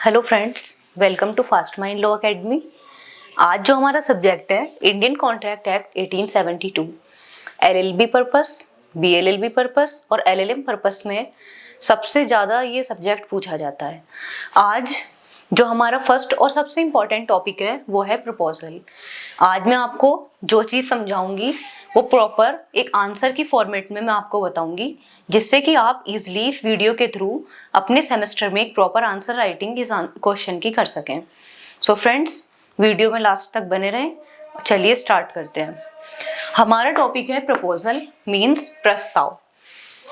Hello friends, welcome to fast mind law academy. आज जो हमारा सब्जेक्ट है Indian contract act 1872, LLB purpose, BLLB purpose और LLM purpose में सबसे ज़्यादा ये सब्जेक्ट पूछा जाता है। आज जो हमारा फर्स्ट और सबसे इम्पॉर्टेंट टॉपिक है वो है प्रपोजल। आज मैं आपको जो चीज़ समझाऊंगी वो प्रॉपर एक आंसर की फॉर्मेट में मैं आपको बताऊंगी, जिससे कि आप इजीली इस वीडियो के थ्रू अपने सेमेस्टर में एक प्रॉपर आंसर राइटिंग इस क्वेश्चन की कर सकें। सो फ्रेंड्स, वीडियो में लास्ट तक बने रहें। चलिए स्टार्ट करते हैं। हमारा टॉपिक है प्रपोजल मीन्स प्रस्ताव।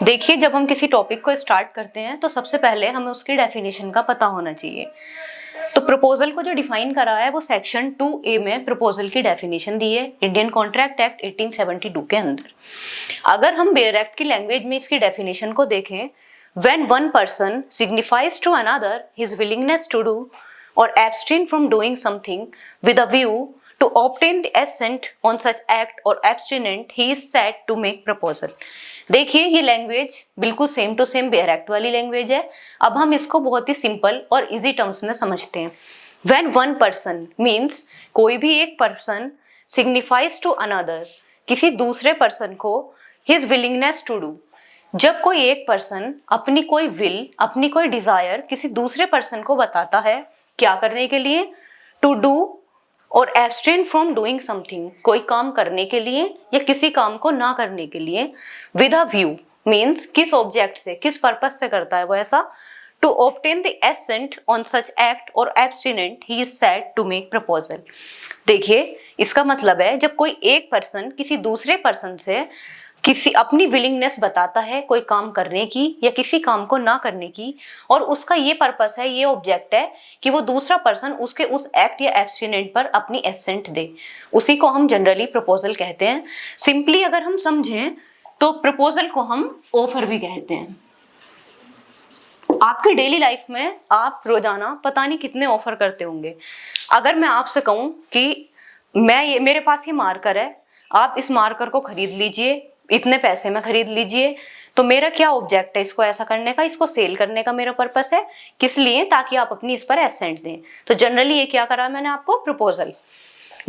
देखिए, जब हम किसी टॉपिक को स्टार्ट करते हैं तो सबसे पहले हमें उसकी डेफिनेशन का पता होना चाहिए। तो प्रपोजल को जो डिफाइन करा है वो सेक्शन 2A में प्रपोजल की डेफिनेशन दी है इंडियन कॉन्ट्रैक्ट एक्ट 1872 के अंदर। अगर हम बेयर एक्ट की लैंग्वेज में इसकी डेफिनेशन को देखें, when one person signifies to another his willingness to do और abstain from doing something with a view to obtain the assent on such act or abstinent, he is said to make proposal। देखिए, ये language बिल्कुल same to same bare act वाली language है। अब हम इसको बहुत ही सिंपल और इजी टर्म्स में समझते हैं। When one person means कोई भी एक पर्सन signifies to another, किसी दूसरे पर्सन को his willingness to do। जब कोई एक पर्सन अपनी कोई विल, अपनी कोई डिजायर किसी दूसरे पर्सन को बताता है क्या करने के लिए, टू डू और एब्सटेन फ्रॉम डूइंग समथिंग, कोई काम करने के लिए या किसी काम को ना करने के लिए, विद अ व्यू मीन्स किस ऑब्जेक्ट से, किस पर्पस से करता है वो ऐसा, to obtain the assent on such act और abstinent, he is said to make proposal. देखिए, इसका मतलब है जब कोई एक पर्सन किसी दूसरे पर्सन से किसी अपनी विलिंगनेस बताता है कोई काम करने की या किसी काम को ना करने की, और उसका ये पर्पस है, ये ऑब्जेक्ट है कि वो दूसरा पर्सन उसके उस एक्ट या एब्सटिनेंट पर अपनी एसेंट दे, उसी को हम जनरली प्रपोजल कहते हैं। सिंपली अगर हम समझें तो प्रपोजल को हम ऑफर भी कहते हैं। आपकी डेली लाइफ में आप रोजाना पता नहीं कितने ऑफर करते होंगे। अगर मैं आपसे कहूं कि मेरे पास ये मार्कर है, आप इस मार्कर को खरीद लीजिए, इतने पैसे में खरीद लीजिए, तो मेरा क्या ऑब्जेक्ट है इसको ऐसा करने का, इसको सेल करने का मेरा पर्पस है। किस लिए? ताकि आप अपनी इस पर एसेंट दें। तो जनरली ये क्या करा मैंने आपको, प्रपोजल।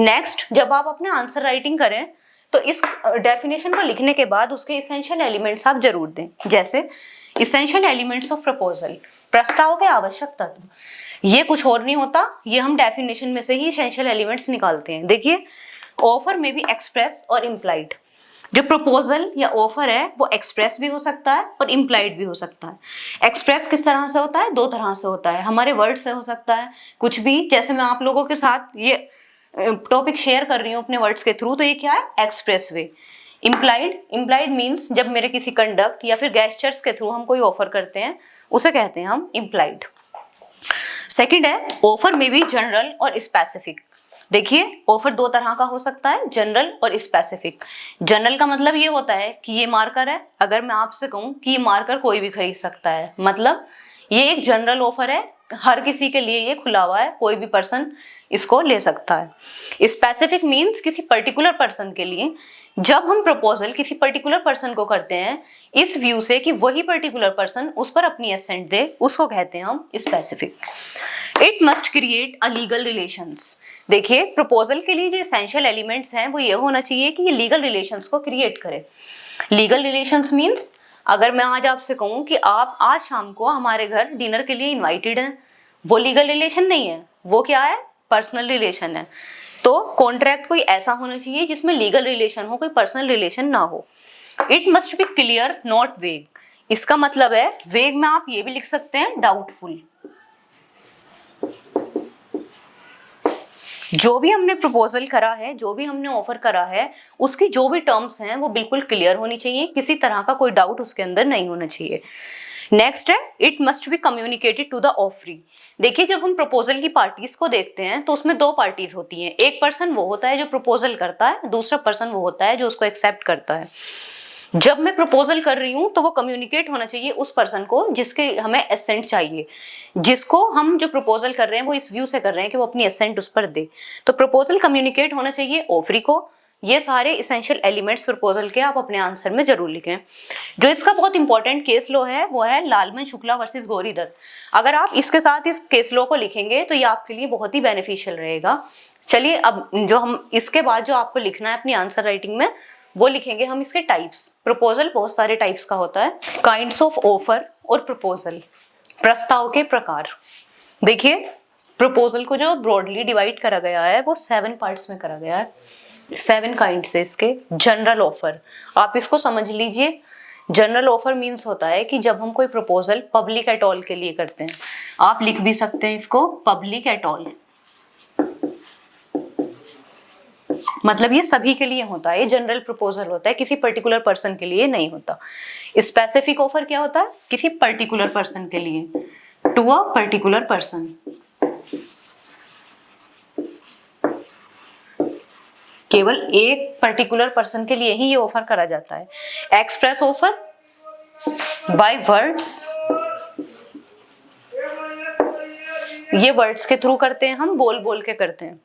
नेक्स्ट, जब आप अपने आंसर राइटिंग करें तो इस डेफिनेशन को लिखने के बाद उसके इसेंशियल एलिमेंट्स आप जरूर दें। जैसे इसेंशियल एलिमेंट्स ऑफ प्रपोजल, प्रस्ताव के आवश्यक तत्व। ये कुछ और नहीं होता, ये हम डेफिनेशन में से ही इसेंशियल एलिमेंट्स निकालते हैं। देखिए, ऑफर में भी एक्सप्रेस और इम्प्लाइड। जो प्रपोजल या ऑफर है वो एक्सप्रेस भी हो सकता है और इम्प्लाइड भी हो सकता है। एक्सप्रेस किस तरह से होता है? दो तरह से होता है। हमारे वर्ड से हो सकता है, कुछ भी, जैसे मैं आप लोगों के साथ ये टॉपिक शेयर कर रही हूँ अपने वर्ड्स के थ्रू, तो ये क्या है? Express way. इम्प्लाइड मीन्स जब मेरे किसी कंडक्ट या फिर गेस्चर्स के थ्रू हम कोई ऑफर करते हैं, उसे कहते हैं हम इम्प्लाइड। सेकंड है ऑफर में भी जनरल और स्पेसिफिक। देखिए, ऑफर दो तरह का हो सकता है, जनरल और स्पेसिफिक। जनरल का मतलब ये होता है कि ये मार्कर है, अगर मैं आपसे कहूं कि ये मार्कर कोई भी खरीद सकता है, मतलब ये एक जनरल ऑफर है, हर किसी के लिए ये खुला हुआ है, कोई भी पर्सन इसको ले सकता है। स्पेसिफिक मीन्स किसी पर्टिकुलर पर्सन के लिए। जब हम प्रपोजल किसी पर्टिकुलर पर्सन को करते हैं इस व्यू से कि वही पर्टिकुलर पर्सन उस पर अपनी एसेंट दे, उसको कहते हैं हम specific. It must create a legal relations. देखिए, प्रपोजल के लिए जो एसेंशियल एलिमेंट्स हैं वो ये होना चाहिए कि ये लीगल रिलेशंस को क्रिएट करे। लीगल रिलेशंस मीन्स अगर मैं आज आपसे कहूँ कि आप आज शाम को हमारे घर डिनर के लिए इनवाइटेड हैं, वो लीगल रिलेशन नहीं है, वो क्या है? पर्सनल रिलेशन है। तो कॉन्ट्रैक्ट कोई ऐसा होना चाहिए जिसमें लीगल रिलेशन हो, कोई पर्सनल रिलेशन ना हो। It must B clear not वेग। इसका मतलब है, वेग में आप ये भी लिख सकते हैं डाउटफुल। जो भी हमने प्रपोजल करा है, जो भी हमने ऑफर करा है, उसकी जो भी टर्म्स हैं वो बिल्कुल क्लियर होनी चाहिए, किसी तरह का कोई डाउट उसके अंदर नहीं होना चाहिए। नेक्स्ट है, it must be communicated to the offeree. देखिए, जब हम प्रपोजल की पार्टीज को देखते हैं तो उसमें दो पार्टीज होती हैं। एक पर्सन वो होता है जो प्रपोजल करता है, दूसरा पर्सन वो होता है जो उसको एक्सेप्ट करता है। जब मैं प्रपोजल कर रही हूँ तो वो कम्युनिकेट होना चाहिए उस पर्सन को जिसके हमें एसेंट चाहिए, जिसको हम जो प्रपोजल कर रहे हैं वो इस व्यू से कर रहे हैं कि वो अपनी एसेंट उस पर दे। तो प्रपोजल कम्युनिकेट होना चाहिए ऑफरी को, ये सारे इसेंशियल एलिमेंट्स प्रपोजल के आप अपने आंसर में जरूर लिखें। जो इसका बहुत इंपॉर्टेंट केस लॉ है वो है लालमन शुक्ला वर्सेस गौरी दत्त। अगर आप इसके साथ इस केस लॉ को लिखेंगे तो ये आपके लिए बहुत ही बेनिफिशियल रहेगा। चलिए अब जो हम इसके बाद जो आपको लिखना है अपनी आंसर राइटिंग में वो लिखेंगे हम इसके टाइप्स। प्रपोजल बहुत सारे टाइप्स का होता है। काइंड्स ऑफ ऑफर और प्रपोजल, प्रस्ताव के प्रकार। देखिए प्रपोजल को जो ब्रॉडली डिवाइड करा गया है वो 7 पार्ट्स में करा गया है। 7 काइंड्स है इसके। जनरल ऑफर, आप इसको समझ लीजिए। जनरल ऑफर मीन्स होता है कि जब हम कोई प्रपोजल पब्लिक एट ऑल के लिए करते हैं, आप लिख भी सकते हैं इसको पब्लिक एट ऑल, मतलब ये सभी के लिए होता है। ये जनरल प्रपोजल होता है, किसी पर्टिकुलर पर्सन के लिए नहीं होता। स्पेसिफिक ऑफर क्या होता है? किसी पर्टिकुलर पर्सन के लिए, टू अ पर्टिकुलर पर्सन। केवल एक पर्टिकुलर पर्सन के लिए ही ये ऑफर करा जाता है। एक्सप्रेस ऑफर बाय वर्ड्स, ये वर्ड्स के थ्रू करते हैं, हम बोल बोल के करते हैं।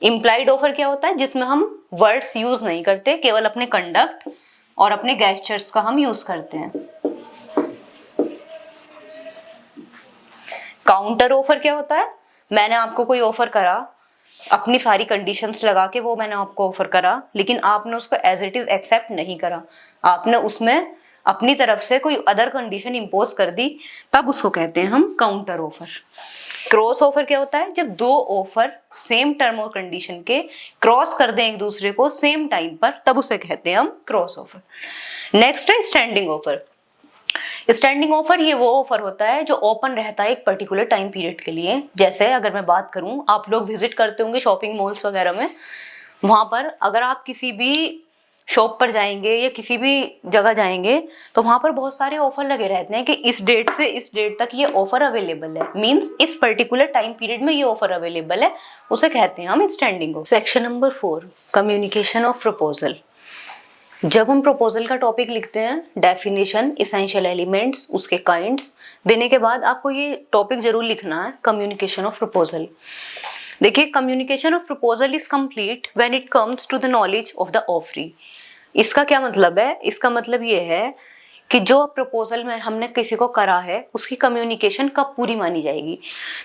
इम्प्लाइड ऑफर क्या होता है? जिसमें हम वर्ड्स यूज नहीं करते, केवल अपने कंडक्ट और अपने गेस्चर्स का हम यूज करते हैं। काउंटर ऑफर क्या होता है? मैंने आपको कोई ऑफर करा, अपनी सारी कंडीशंस लगा के वो मैंने आपको ऑफर करा, लेकिन आपने उसको एज इट इज एक्सेप्ट नहीं करा, आपने उसमें अपनी तरफ से कोई अदर कंडीशन इंपोज कर दी, तब उसको कहते हैं हम काउंटर ऑफर। क्रॉस ऑफर क्या होता है? जब दो ऑफर सेम टर्म और कंडीशन के क्रॉस कर दें एक दूसरे को सेम टाइम पर, तब उसे कहते हैं हम क्रॉस ऑफर। नेक्स्ट है स्टैंडिंग ऑफर। स्टैंडिंग ऑफर ये वो ऑफर होता है जो ओपन रहता है एक पर्टिकुलर टाइम पीरियड के लिए। जैसे अगर मैं बात करूं, आप लोग विजिट करते होंगे शॉपिंग मॉल्स वगैरह में, वहां पर अगर आप किसी भी शॉप पर जाएंगे या किसी भी जगह जाएंगे तो वहां पर बहुत सारे ऑफर लगे रहते हैं कि इस डेट से इस डेट तक ये ऑफर अवेलेबल है, मींस इस पर्टिकुलर टाइम पीरियड में ये ऑफर अवेलेबल है, उसे कहते हैं हम standing offer. Section number 4, communication of proposal. जब हम प्रपोजल का टॉपिक लिखते हैं, डेफिनेशन, इसेंशियल एलिमेंट्स, उसके काइंड्स देने के बाद आपको ये टॉपिक जरूर लिखना है, कम्युनिकेशन ऑफ प्रपोजल। देखिए communication of proposal is complete when it comes to the knowledge of the offeree. इसका क्या मतलब है? इसका मतलब ये है कि जो प्रपोजल में हमने किसी को करा है उसकी कम्युनिकेशन कब पूरी मानी जाएगी।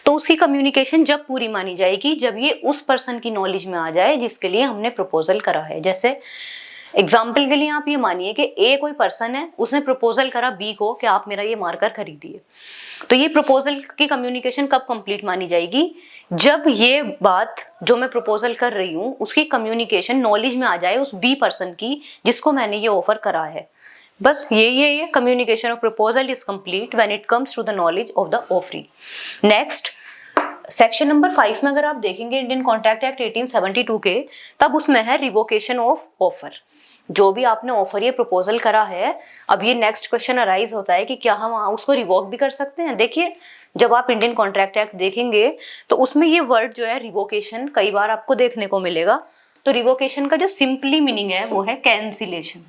तो उसकी कम्युनिकेशन जब पूरी मानी जाएगी जब ये उस पर्सन की नॉलेज में आ जाए जिसके लिए हमने प्रपोजल करा है। जैसे एग्जाम्पल के लिए आप ये मानिए कि ए कोई पर्सन है, उसने प्रपोजल करा बी को कि आप मेरा ये मार्कर खरीदिए। तो ये प्रपोजल की कम्युनिकेशन कब कंप्लीट मानी जाएगी? जब ये बात जो मैं प्रपोजल कर रही हूँ उसकी कम्युनिकेशन नॉलेज में आ जाए उस बी पर्सन की जिसको मैंने ये ऑफर करा है। बस ये communication of proposal is complete when it comes to the knowledge of the offeree. Next section number 5 में अगर आप देखेंगे इंडियन कॉन्ट्रैक्ट एक्ट 1872 के, तब उसमें है रिवोकेशन ऑफ ऑफर। जो भी आपने ऑफर ये प्रपोजल करा है, अब ये नेक्स्ट क्वेश्चन अराइज होता है कि क्या हम उसको रिवोक भी कर सकते हैं। देखिए जब आप इंडियन कॉन्ट्रैक्ट एक्ट देखेंगे तो उसमें ये वर्ड जो है रिवोकेशन कई बार आपको देखने को मिलेगा। तो रिवोकेशन का जो सिंपली मीनिंग है वो है कैंसिलेशन।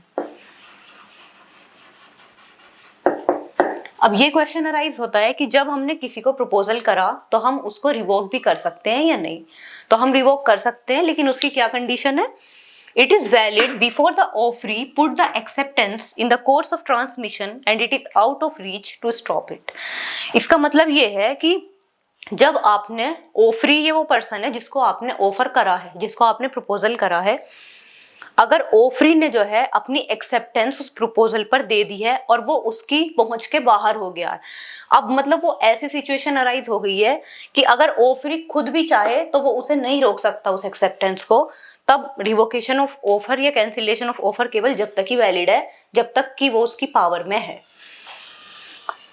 अब ये क्वेश्चन अराइज होता है कि जब हमने किसी को प्रपोजल करा तो हम उसको रिवोक भी कर सकते हैं या नहीं। तो हम रिवोक कर सकते हैं, लेकिन उसकी क्या कंडीशन है? It is valid before the offeree put the acceptance in the course of transmission and it is out of reach to stop it। इसका मतलब ये है कि जब आपने ऑफरी, ये वो पर्सन है जिसको आपने ऑफर करा है, जिसको आपने प्रपोजल करा है, अगर ऑफरी ने जो है अपनी एक्सेप्टेंस उस प्रपोजल पर दे दी है और वो उसकी पहुंच के बाहर हो गया है, अब मतलब वो ऐसी सिचुएशन अराइज हो गई है कि अगर ऑफरी खुद भी चाहे तो वो उसे नहीं रोक सकता उस एक्सेप्टेंस को, तब रिवोकेशन ऑफ ऑफर या कैंसिलेशन ऑफ ऑफर केवल जब तक ही वैलिड है जब तक कि वो उसकी पावर में है।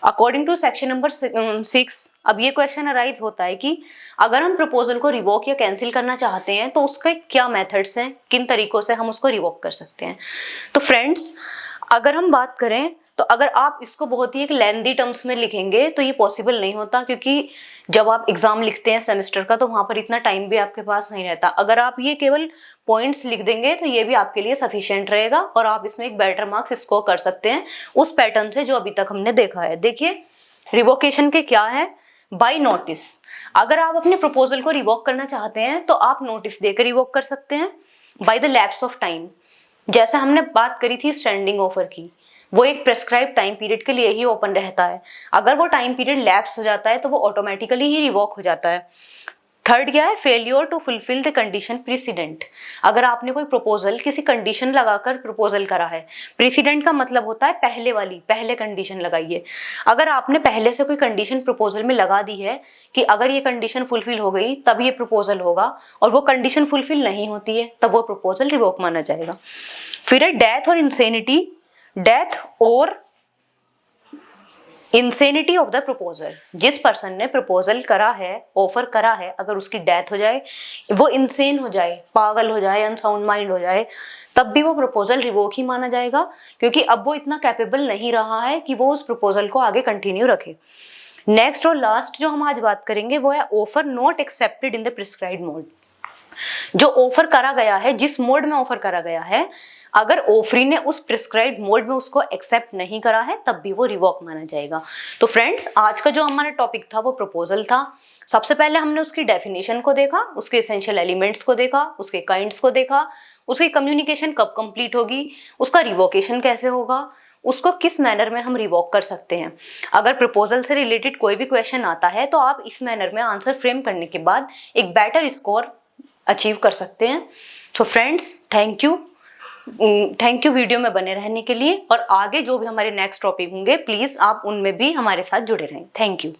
अकॉर्डिंग टू सेक्शन नंबर 6 अब ये क्वेश्चन अराइज होता है कि अगर हम प्रपोजल को रिवोक या कैंसिल करना चाहते हैं तो उसके क्या मेथड्स हैं, किन तरीकों से हम उसको रिवोक कर सकते हैं। तो फ्रेंड्स अगर हम बात करें तो अगर आप इसको बहुत ही एक लेंदी टर्म्स में लिखेंगे तो ये पॉसिबल नहीं होता, क्योंकि जब आप एग्जाम लिखते हैं सेमेस्टर का तो वहां पर इतना टाइम भी आपके पास नहीं रहता। अगर आप ये केवल पॉइंट्स लिख देंगे तो ये भी आपके लिए सफिशिएंट रहेगा और आप इसमें एक बेटर मार्क्स स्कोर कर सकते हैं उस पैटर्न से जो अभी तक हमने देखा है। देखिए रिवोकेशन के क्या है? By notice. अगर आप अपने प्रपोजल को रिवोक करना चाहते हैं तो आप नोटिस देकर रिवोक कर सकते हैं। By the lapse of time. जैसे हमने बात करी थी स्टैंडिंग ऑफर की, वो एक प्रेस्क्राइब टाइम पीरियड के लिए ही ओपन रहता है। अगर वो टाइम पीरियड लैप्स हो जाता है तो वो ऑटोमेटिकली ही रिवॉक हो जाता है। थर्ड क्या है, failure to fulfil the condition precedent. अगर आपने कोई प्रपोजल किसी कंडीशन लगाकर प्रपोजल करा है, प्रीसिडेंट का मतलब होता है पहले कंडीशन लगाइए। अगर आपने पहले से कोई कंडीशन प्रपोजल में लगा दी है कि अगर ये कंडीशन फुलफिल हो गई तब ये प्रपोजल होगा, और वो कंडीशन फुलफिल नहीं होती है, तब वो प्रपोजल रिवोक माना जाएगा। फिर है डेथ और इंसेनिटी, डेथ और इंसेनिटी ऑफ द प्रपोजल। जिस पर्सन ने प्रपोजल करा है, ऑफर करा है, अगर उसकी डेथ हो जाए, वो इंसेन हो जाए, पागल हो जाए, अनसाउंड माइंड हो जाए, तब भी वो प्रपोजल रिवोक ही माना जाएगा, क्योंकि अब वो इतना कैपेबल नहीं रहा है कि वो उस प्रपोजल को आगे कंटिन्यू रखे। नेक्स्ट और लास्ट जो हम आज बात करेंगे वो है offer not accepted in the prescribed mode. जो ऑफर करा गया है, जिस मोड में ऑफर करा गया है, अगर ऑफरी ने उस प्रिस्क्राइब्ड मोड में उसको एक्सेप्ट नहीं करा है तब भी वो रिवॉक माना जाएगा। तो फ्रेंड्स, आज का जो हमारा टॉपिक था वो प्रपोजल था। सबसे पहले हमने उसकी डेफिनेशन को देखा, उसके एसेंशियल एलिमेंट्स को देखा, उसके काइंड्स को देखा, उसकी कम्युनिकेशन कब कंप्लीट होगी, उसका रिवोकेशन कैसे होगा, उसको किस मैनर में हम रिवॉक कर सकते हैं। अगर प्रपोजल से रिलेटेड कोई भी क्वेश्चन आता है तो आप इस मैनर में आंसर फ्रेम करने के बाद एक बेटर स्कोर अचीव कर सकते हैं। तो फ्रेंड्स, थैंक यू वीडियो में बने रहने के लिए, और आगे जो भी हमारे नेक्स्ट टॉपिक होंगे प्लीज आप उनमें भी हमारे साथ जुड़े रहें। Thank you.